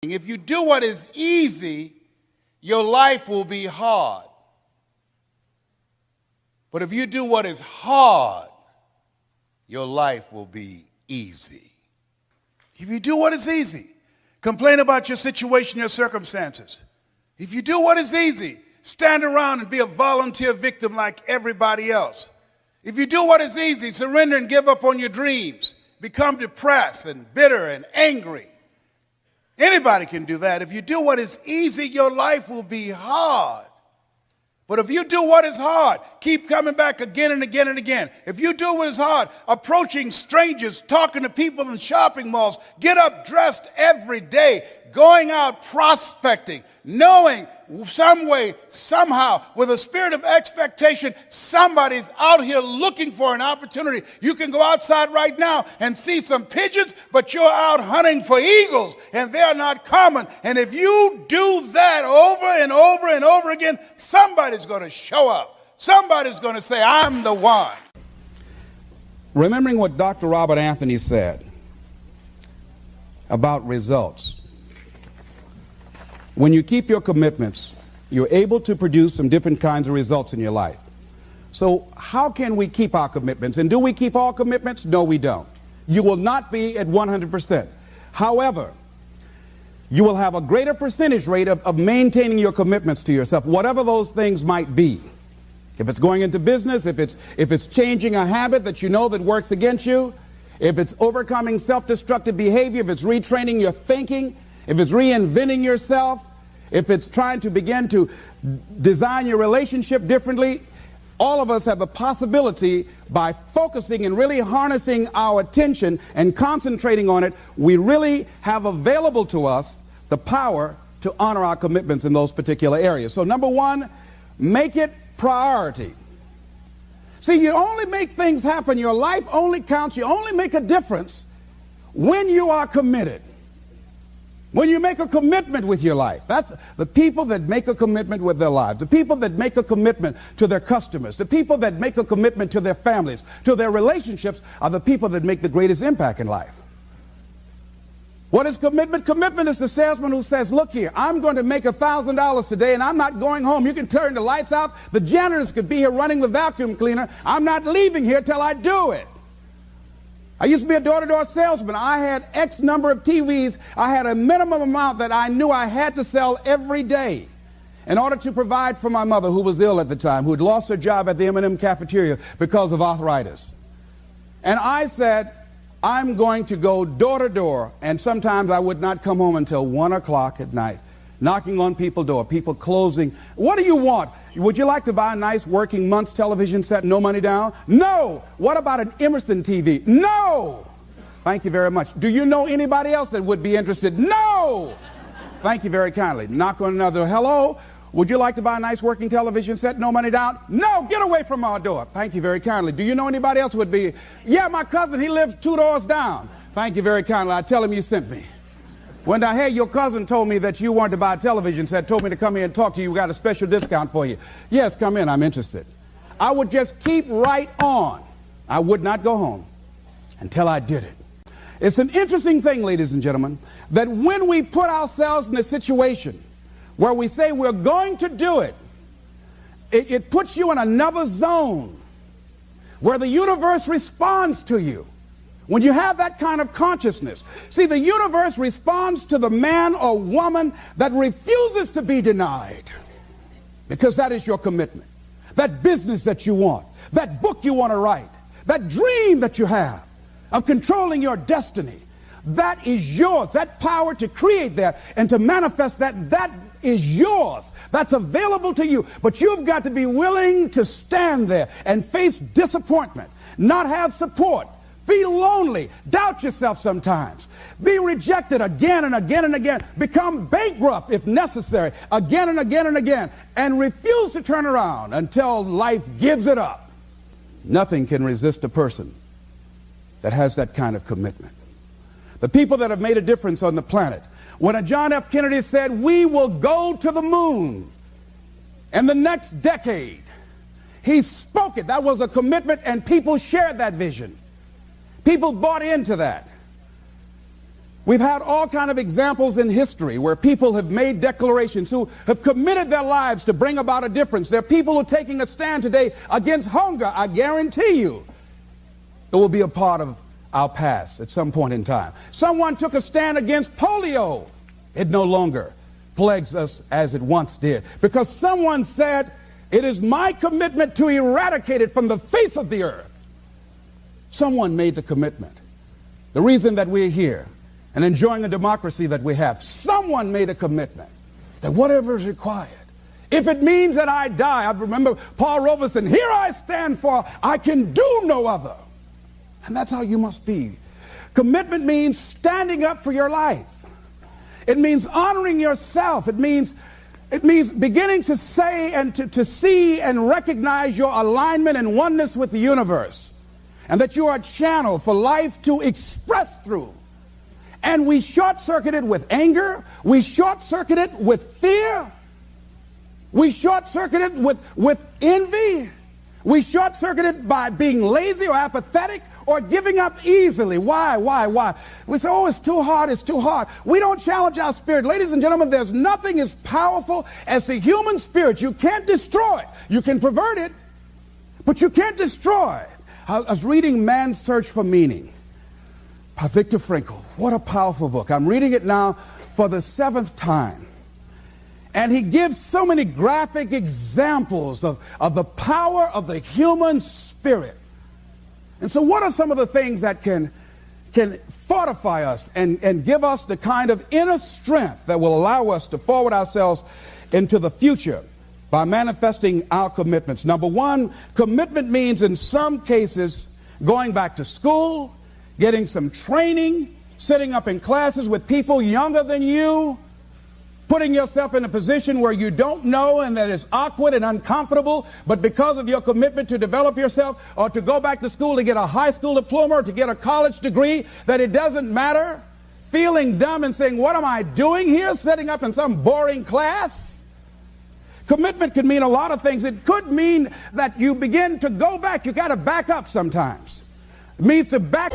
If you do what is easy, your life will be hard. But if you do what is hard, your life will be easy. If you do what is easy, complain about your situation, your circumstances. If you do what is easy, stand around and be a volunteer victim like everybody else. If you do what is easy, surrender and give up on your dreams, become depressed and bitter and angry. Anybody can do that. If you do what is easy, your life will be hard. But if you do what is hard, keep coming back again and again and again. If you do what is hard, approaching strangers, talking to people in shopping malls, get up dressed every day, going out prospecting, knowing some way, somehow, with a spirit of expectation, somebody's out here looking for an opportunity. You can go outside right now and see some pigeons, but you're out hunting for eagles, and they're not common. And if you do that over and over and over again, somebody's going to show up. Somebody's going to say, I'm the one. Remembering what Dr. Robert Anthony said about results. When you keep your commitments, you're able to produce some different kinds of results in your life. So how can we keep our commitments? And do we keep all commitments? No, we don't. You will not be at 100%. However, you will have a greater percentage rate of maintaining your commitments to yourself, whatever those things might be. If it's going into business, if it's changing a habit that you know that works against you, if it's overcoming self-destructive behavior, if it's retraining your thinking, if it's reinventing yourself, if it's trying to begin to design your relationship differently, all of us have the possibility, by focusing and really harnessing our attention and concentrating on it, we really have available to us the power to honor our commitments in those particular areas. So number one, make it priority. See, you only make things happen. Your life only counts. You only make a difference when you are committed. When you make a commitment with your life. That's the people that make a commitment with their lives, the people that make a commitment to their customers, the people that make a commitment to their families, to their relationships, are the people that make the greatest impact in life. What is commitment? Commitment is the salesman who says, look here, I'm going to make $1,000 today and I'm not going home. You can turn the lights out. The janitors could be here running the vacuum cleaner. I'm not leaving here till I do it. I used to be a door-to-door salesman. I had X number of TVs. I had a minimum amount that I knew I had to sell every day in order to provide for my mother, who was ill at the time, who had lost her job at the M&M cafeteria because of arthritis. And I said, I'm going to go door-to-door, and sometimes I would not come home until 1 o'clock at night, knocking on people's door, people closing. What do you want? Would you like to buy a nice working month's television set, no money down? No. What about an Emerson TV? No. Thank you very much. Do you know anybody else that would be interested? No. Thank you very kindly. Knock on another. Hello. Would you like to buy a nice working television set, no money down? No. Get away from our door. Thank you very kindly. Do you know anybody else would be? Yeah, my cousin, he lives 2 doors down. Thank you very kindly. I tell him you sent me. When I heard your cousin told me that you wanted to buy a television set, told me to come here and talk to you, we got a special discount for you. Yes, come in, I'm interested. I would just keep right on. I would not go home until I did it. It's an interesting thing, ladies and gentlemen, that when we put ourselves in a situation where we say we're going to do it, it puts you in another zone where the universe responds to you. When you have that kind of consciousness, see, the universe responds to the man or woman that refuses to be denied, because that is your commitment. That business that you want, that book you want to write, that dream that you have of controlling your destiny, that is yours. That power to create that and to manifest that, that is yours. That's available to you. But you've got to be willing to stand there and face disappointment, not have support. Be lonely, doubt yourself sometimes, be rejected again and again and again, become bankrupt if necessary, again and again and again, and refuse to turn around until life gives it up. Nothing can resist a person that has that kind of commitment. The people that have made a difference on the planet. When John F. Kennedy said, we will go to the moon in the next decade, he spoke it. That was a commitment, and people shared that vision. People bought into that. We've had all kinds of examples in history where people have made declarations, who have committed their lives to bring about a difference. There are people who are taking a stand today against hunger. I guarantee you it will be a part of our past at some point in time. Someone took a stand against polio. It no longer plagues us as it once did, because someone said, it is my commitment to eradicate it from the face of the earth. Someone made the commitment. The reason that we're here and enjoying the democracy that we have, someone made a commitment that whatever is required, if it means that I die. I remember Paul Robeson, here I stand, for I can do no other. And that's how you must be. Commitment means standing up for your life. It means honoring yourself. It means beginning to say and to see and recognize your alignment and oneness with the universe, and that you are a channel for life to express through. And we short-circuit it with anger. We short-circuit it with fear. We short-circuit it with envy. We short-circuit it by being lazy or apathetic or giving up easily. Why? We say, oh, it's too hard, it's too hard. We don't challenge our spirit. Ladies and gentlemen, there's nothing as powerful as the human spirit. You can't destroy it. You can pervert it, but you can't destroy it. I was reading Man's Search for Meaning by Viktor Frankl. What a powerful book. I'm reading it now for the 7th time. And he gives so many graphic examples of the power of the human spirit. And so what are some of the things that can fortify us and give us the kind of inner strength that will allow us to forward ourselves into the future by manifesting our commitments? Number one, commitment means in some cases going back to school, getting some training, sitting up in classes with people younger than you, putting yourself in a position where you don't know and that is awkward and uncomfortable, but because of your commitment to develop yourself, or to go back to school to get a high school diploma or to get a college degree, that it doesn't matter, feeling dumb and saying, what am I doing here, setting up in some boring class? Commitment could mean a lot of things. It could mean that you begin to go back. You got to back up sometimes. It means to back.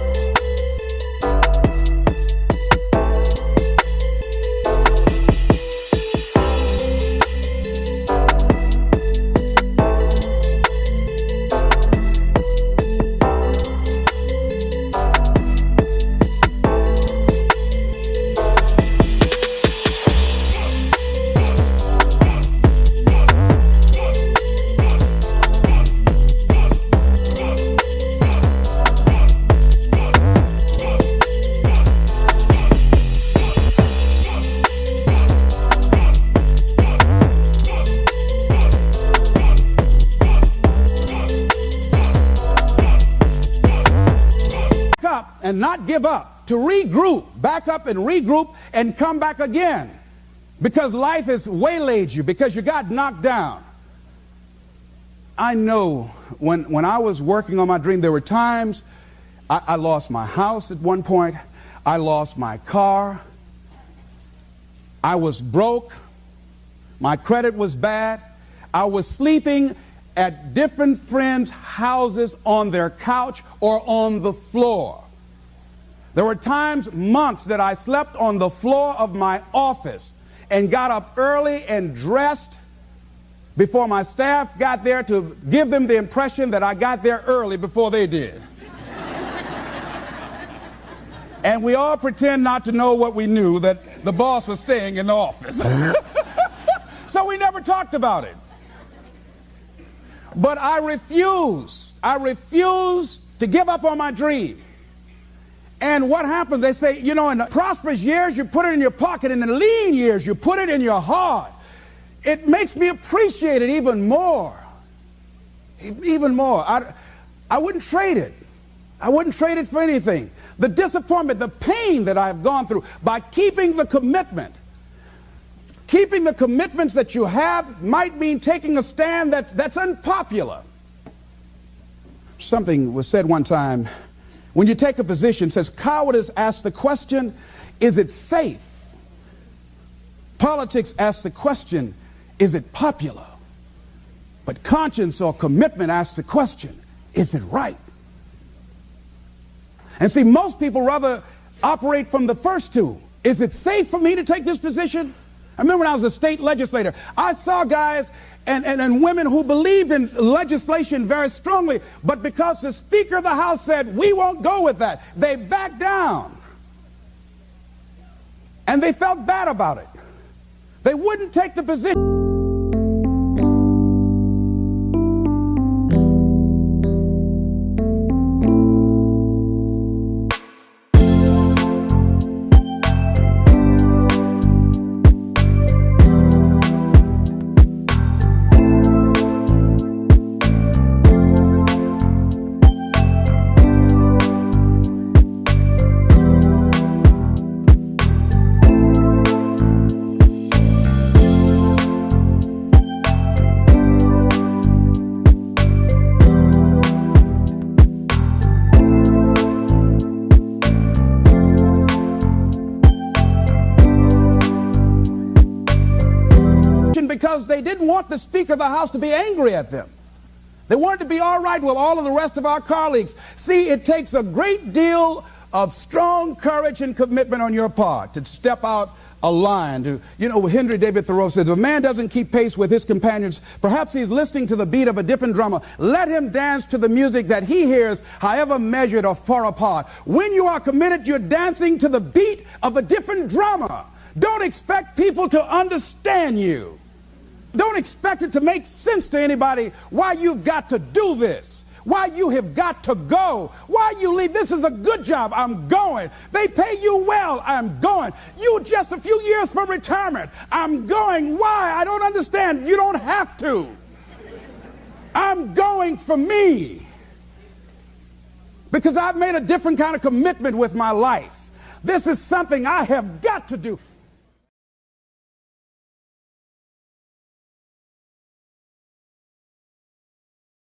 And not give up, to regroup, back up and regroup and come back again, because life has waylaid you, because you got knocked down. I know when I was working on my dream, there were times I lost my house at one point, I lost my car, I was broke, my credit was bad, I was sleeping at different friends' houses on their couch or on the floor. There were times, months, that I slept on the floor of my office and got up early and dressed before my staff got there to give them the impression that I got there early before they did. And we all pretend not to know what we knew, that the boss was staying in the office. So we never talked about it. But I refused to give up on my dream. And what happens, they say, you know, in the prosperous years, you put it in your pocket. In the lean years, you put it in your heart. It makes me appreciate it even more. Even more. I wouldn't trade it. I wouldn't trade it for anything. The disappointment, the pain that I've gone through by keeping the commitment. Keeping the commitments that you have might mean taking a stand that's unpopular. Something was said one time. When you take a position, it says, cowardice asks the question, is it safe? Politics asks the question, is it popular? But conscience or commitment asks the question, is it right? And see, most people rather operate from the first two. Is it safe for me to take this position? I remember when I was a state legislator, I saw guys and women who believed in legislation very strongly, but because the Speaker of the House said, we won't go with that, they backed down. And they felt bad about it. They wouldn't take the position. Because they didn't want the Speaker of the House to be angry at them. They wanted to be all right with all of the rest of our colleagues. See, it takes a great deal of strong courage and commitment on your part to step out a line. Henry David Thoreau says, if a man doesn't keep pace with his companions, perhaps he's listening to the beat of a different drummer. Let him dance to the music that he hears, however measured or far apart. When you are committed, you're dancing to the beat of a different drummer. Don't expect people to understand you. Don't expect it to make sense to anybody why you've got to do this, why you have got to go, why you leave. This is a good job. I'm going. They pay you well. I'm going. You just a few years from retirement. I'm going. Why? I don't understand. You don't have to. I'm going for me because I've made a different kind of commitment with my life. This is something I have got to do.